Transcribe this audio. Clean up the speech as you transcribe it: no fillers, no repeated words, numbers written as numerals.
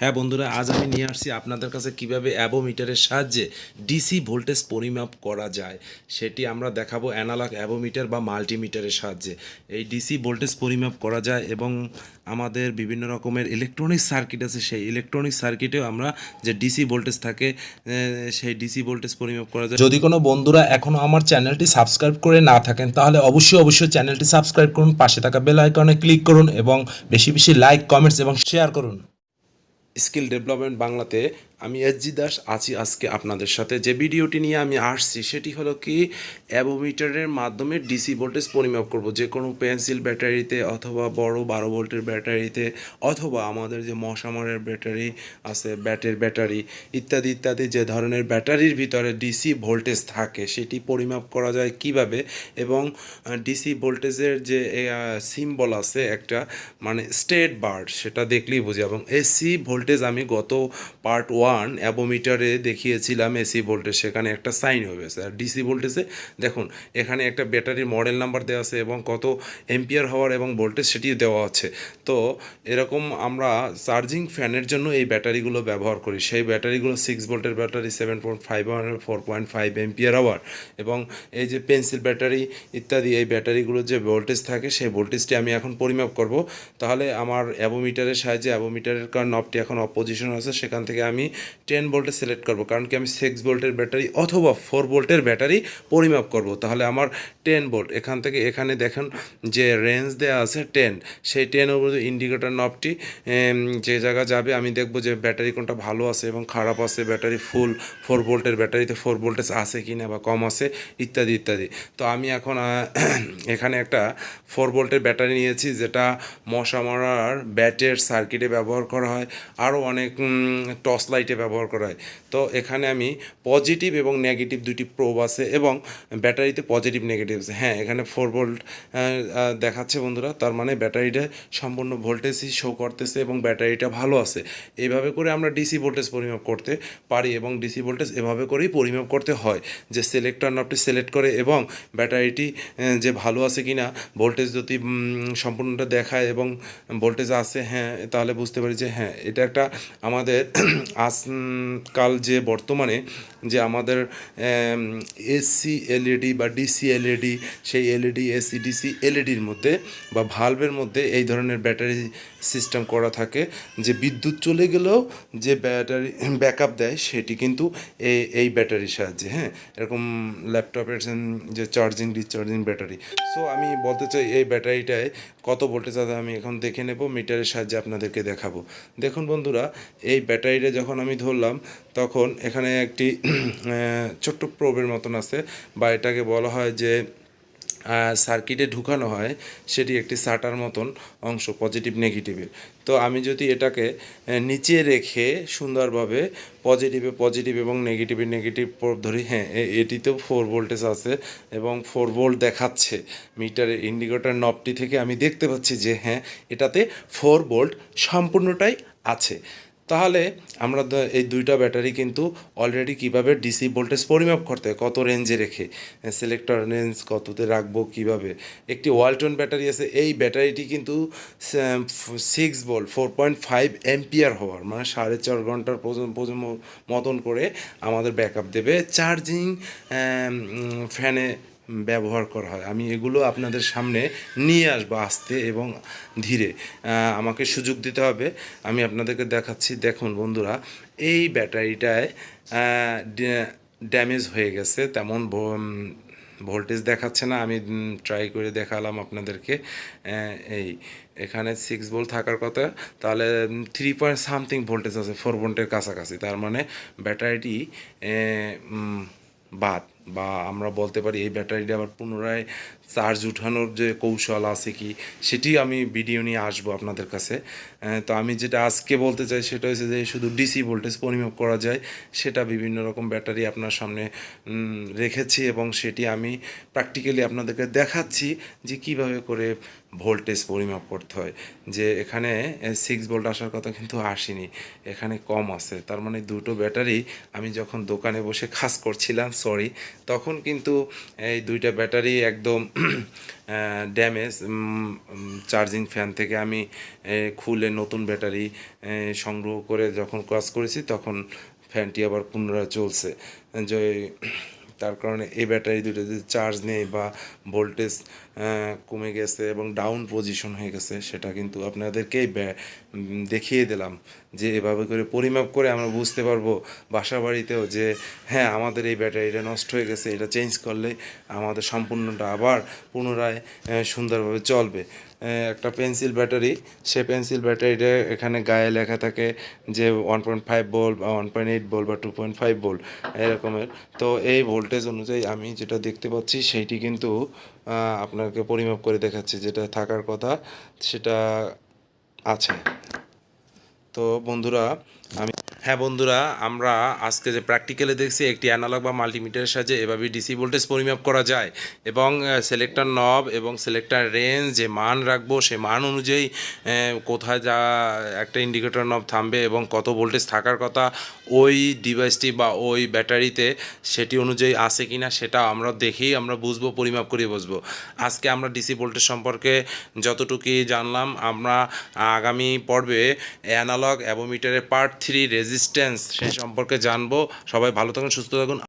হ্যাঁ বন্ধুরা, আজ আমি নিয়ে আসছি আপনাদের কাছে কিভাবে অ্যাবোমিটারের সাহায্যে ডিসি ভোল্টেজ পরিমাপ করা যায় সেটি আমরা দেখাবো অ্যানালগ অ্যাবোমিটার বা মাল্টিমিটারের সাহায্যে। এই ডিসি ভোল্টেজ পরিমাপ করা যায় এবং আমাদের বিভিন্ন রকমের ইলেকট্রনিক সার্কিট আছে, সেই ইলেকট্রনিক সার্কিটেও আমরা যে ডিসি ভোল্টেজ থাকে সেই ডিসি ভোল্টেজ পরিমাপ করা যায়। যদি কোনো বন্ধুরা এখনও আমার চ্যানেলটি সাবস্ক্রাইব করে না থাকেন তাহলে অবশ্যই চ্যানেলটি সাবস্ক্রাইব করুন, পাশে থাকা বেল আইকনে ক্লিক করুন এবং বেশি বেশি লাইক, কমেন্টস এবং শেয়ার করুন। স্কিল ডেভেলপমেন্ট বাংলাতে আমি এসজি দাস আছি আজকে আপনাদের সাথে। যে ভিডিওটি নিয়ে আমি আসছি সেটি হলো কি, অ্যাবোমিটারের মাধ্যমে ডিসি ভোল্টেজ পরিমাপ করব যে কোনো পেন্সিল ব্যাটারিতে অথবা বড় 12 ভোল্টের ব্যাটারিতে অথবা আমাদের যে মশামারের ব্যাটারি আছে, ব্যাটারি ইত্যাদি ইত্যাদি যে ধরনের ব্যাটারির ভিতরে ডিসি ভোল্টেজ থাকে সেটি পরিমাপ করা যায় কিভাবে। এবং ডিসি ভোল্টেজের যে সিম্বল আছে একটা, মানে স্টেট বার, সেটা দেখলেই বুঝি। এবং এসি ভোল্টেজ আমি গত পার্ট 1 অ্যাবোমিটারে দেখিয়েছিলাম এসি ভোল্টেজ, সেখানে একটা সাইন হয়ে গেছে। আর ডিসি ভোল্টেজে দেখুন এখানে একটা ব্যাটারির মডেল নাম্বার দেওয়া আছে এবং কত এম্পিয়ার হাওয়ার এবং ভোল্টেজ সেটিও দেওয়া আছে। তো এরকম আমরা চার্জিং ফ্যানের জন্য এই ব্যাটারিগুলো ব্যবহার করি। সেই ব্যাটারিগুলো 6 ভোল্টের ব্যাটারি, 7.5 4.5 এম্পিয়ার আওয়ার। এবং এই যে পেন্সিল ব্যাটারি ইত্যাদি এই ব্যাটারিগুলোর যে ভোল্টেজ থাকে সেই ভোল্টেজটি আমি এখন পরিমাপ করব। তাহলে আমার অ্যাবোমিটারের সাহায্যে, অ্যাবোমিটারের কারণ নবটি এখন অফ পজিশন আছে, সেখান থেকে আমি 10 ভোল্টে সিলেক্ট করব, কারণ কি আমি 6 ভোল্টের ব্যাটারি অথবা 4 ভোল্টের ব্যাটারি পরিমাপ করব। তাহলে আমার 10 ভোল্ট, এখান থেকে এখানে দেখেন যে রেঞ্জ দেওয়া আছে 10, সেই 10 ওপর ইন্ডিকেটর নবটি যে জায়গা যাবে আমি দেখব যে ব্যাটারি কোনটা ভালো আছে এবং খারাপ আছে, ব্যাটারি ফুল 4 ভোল্টের ব্যাটারিতে 4 ভোল্টেজ আছে কি না বা কম আছে ইত্যাদি ইত্যাদি। তো আমি এখন এখানে একটা 4 ভোল্টের ব্যাটারি নিয়েছি, যেটা মশা মারার ব্যাটের সার্কিটে ব্যবহার করা হয়, আরও অনেক টর্চ লাইটে ব্যবহার করা হয়। তো এখানে আমি পজিটিভ এবং নেগেটিভ দুটি প্রোব আছে এবং ব্যাটারিতে পজিটিভ নেগেটিভ আছে। হ্যাঁ, এখানে 4 ভোল্ট দেখাচ্ছে বন্ধুরা, তার মানে ব্যাটারিটা সম্পূর্ণ ভোল্টেজই শো করতেছে এবং ব্যাটারিটা ভালো আছে। এইভাবে করে আমরা ডিসি ভোল্টেজ পরিমাপ করতে পারি এবং ডিসি ভোল্টেজ এভাবে করেই পরিমাপ করতে হয়, যে সিলেক্টর নবটি সিলেক্ট করে এবং ব্যাটারিটি যে ভালো আছে কি না, ভোল্টেজ যদি সম্পূর্ণটা দেখায় এবং ভোল্টেজ আছে হ্যাঁ, তাহলে বুঝতে পারি যে হ্যাঁ এটা একটা আমাদের আজকাল যে বর্তমানে যে আমাদের এসি এলইডি বা ডিসি এলইডি, সেই এলইডি এসি ডিসি এলইডির মধ্যে বা ভাল্বের মধ্যে এই ধরনের ব্যাটারি সিস্টেম করা থাকে, যে বিদ্যুৎ চলে গেলেও যে ব্যাটারি ব্যাকআপ দেয় সেটি কিন্তু এই ব্যাটারির সাহায্যে। হ্যাঁ, এরকম ল্যাপটপের যে চার্জিং ডিসচার্জিং ব্যাটারি। সো আমি বলতে চাই এই ব্যাটারিটায় কত ভোল্টেজ আছে আমি এখন দেখে নেব, মিটারের সাহায্যে আপনাদেরকে দেখাবো। দেখুন বন্ধুরা, এই ব্যাটারিটা যখন আমি ধরলাম তখন এখানে একটি ছোট্ট প্রোবের মতন আছে, বা এটাকে বলা হয় যে সার্কিটে ঢুকানো হয়, সেটি একটি সাটার মতন অংশ পজিটিভ নেগেটিভের। তো আমি যদি এটাকে নিচে রেখে সুন্দরভাবে পজিটিভ এবং নেগেটিভ প্রোব ধরি, হ্যাঁ এটিতেও 4 ভোল্টেজ আছে এবং 4 ভোল্ট দেখাচ্ছে। মিটারের ইন্ডিকেটর নবটি থেকে আমি দেখতে পাচ্ছি যে হ্যাঁ এটাতে 4 ভোল্ট সম্পূর্ণটাই আছে। তাহলে আমরা এই দুইটা ব্যাটারি কিন্তু অলরেডি কিভাবে ডিসি ভোল্টেজ পরিমাপ করতে হয়, কত রেঞ্জে রেখে, সিলেক্টর রেঞ্জ কততে রাখবো কিভাবে। একটি ওয়ালটন ব্যাটারি আছে, এই ব্যাটারিটি কিন্তু 6 ভোল্ট 4.5 এম্পিয়ার হওয়ার, মানে 4.5 ঘন্টার মতন করে আমাদের ব্যাকআপ দেবে, চার্জিং ফ্যানে ব্যবহার করা হয়। আমি এগুলো আপনাদের সামনে নিয়ে আসবো আস্তে এবং ধীরে, আমাকে সুযোগ দিতে হবে, আমি আপনাদেরকে দেখাচ্ছি। দেখুন বন্ধুরা, এই ব্যাটারিটায় ড্যামেজ হয়ে গেছে, তেমন ভোল্টেজ দেখাচ্ছে না। আমি ট্রাই করে দেখালাম আপনাদেরকে। এই এখানে 6 ভোল্ট থাকার কথা, তাহলে 3 পয়েন্ট সামথিং ভোল্টেজ আছে, 4 ভোল্টের কাছাকাছি। তার মানে ব্যাটারিটি বাদ, বা আমরা বলতে পারি এই ব্যাটারিটা আবার পুনরায় চার্জ উঠানোর যে কৌশল আছে কি, সেটি আমি ভিডিও নিয়ে আসবো আপনাদের কাছে। তো আমি যেটা আজকে বলতে চাই সেটা হচ্ছে যে শুধু ডিসি ভোল্টেজ পরিমাপ করা যায়, সেটা বিভিন্ন রকম ব্যাটারি আপনার সামনে রেখেছি এবং সেটি আমি প্র্যাকটিক্যালি আপনাদেরকে দেখাচ্ছি যে কীভাবে করে ভোল্টেজ পরিমাপ করতে হয়। যে এখানে 6 ভোল্ট আসার কথা কিন্তু আসেনি, এখানে কম আছে। তার মানে দুটো ব্যাটারি আমি যখন দোকানে বসে কাজ করছিলাম তখন কিন্তু এই দুইটা ব্যাটারি একদম ড্যামেজ। চার্জিং ফ্যান থেকে আমি খুলে নতুন ব্যাটারি সংগ্রহ করে যখন কাজ করেছি তখন ফ্যানটি আবার পুনরায় চলছে। যে তার কারণে এই ব্যাটারি দুটো যদি চার্জ নেই বা ভোল্টেজ কমে গেছে এবং ডাউন পজিশন হয়ে গেছে, সেটা কিন্তু আপনাদেরকেই দেখিয়ে দিলাম যে এভাবে করে পরিমাপ করে আমরা বুঝতে পারবো বাসা বাড়িতেও যে হ্যাঁ আমাদের এই ব্যাটারিটা নষ্ট হয়ে গেছে, এটা চেঞ্জ করলে আমাদের সম্পূর্ণটা আবার পুনরায় সুন্দরভাবে চলবে। একটা পেন্সিল ব্যাটারি, সে পেন্সিল ব্যাটারিটা এখানে গায়ে লেখা থাকে যে 1.5 ভোল্ট বা 1.8 ভোল্ট বা 2.5 ভোল্ট এরকমের। তো এই ভোল্টেজ অনুযায়ী আমি যেটা দেখতে পাচ্ছি সেইটি কিন্তু আপনাকে পরিমাপ করে দেখাচ্ছি, যেটা থাকার কথা সেটা আছে। তো বন্ধুরা হ্যাঁ বন্ধুরা, আমরা আজকে যে প্র্যাকটিক্যালে দেখছি একটি অ্যানালগ বা মাল্টিমিটারের সাহায্যে এভাবে ডিসি ভোল্টেজ পরিমাপ করা যায় এবং সিলেক্টর নব এবং সিলেক্টর রেঞ্জ যে মান রাখবো সে মান অনুযায়ী কোথায় যা একটা ইন্ডিকেটর নব থামবে এবং কত ভোল্টেজ থাকার কথা ওই ডিভাইসটি বা ওই ব্যাটারিতে সেটি অনুযায়ী আছে কি না সেটা আমরা দেখেই আমরা বুঝবো, পরিমাপ করে বুঝবো। আজকে আমরা ডিসি ভোল্টেজ সম্পর্কে যতটুকুই জানলাম, আমরা আগামী পর্বে অ্যানালগ অ্যাবোমিটারের পার্ট 3 রেজিস্ট্যান্স সে সম্পর্কে জানবো। সবাই ভালো থাকুন, সুস্থ থাকুন।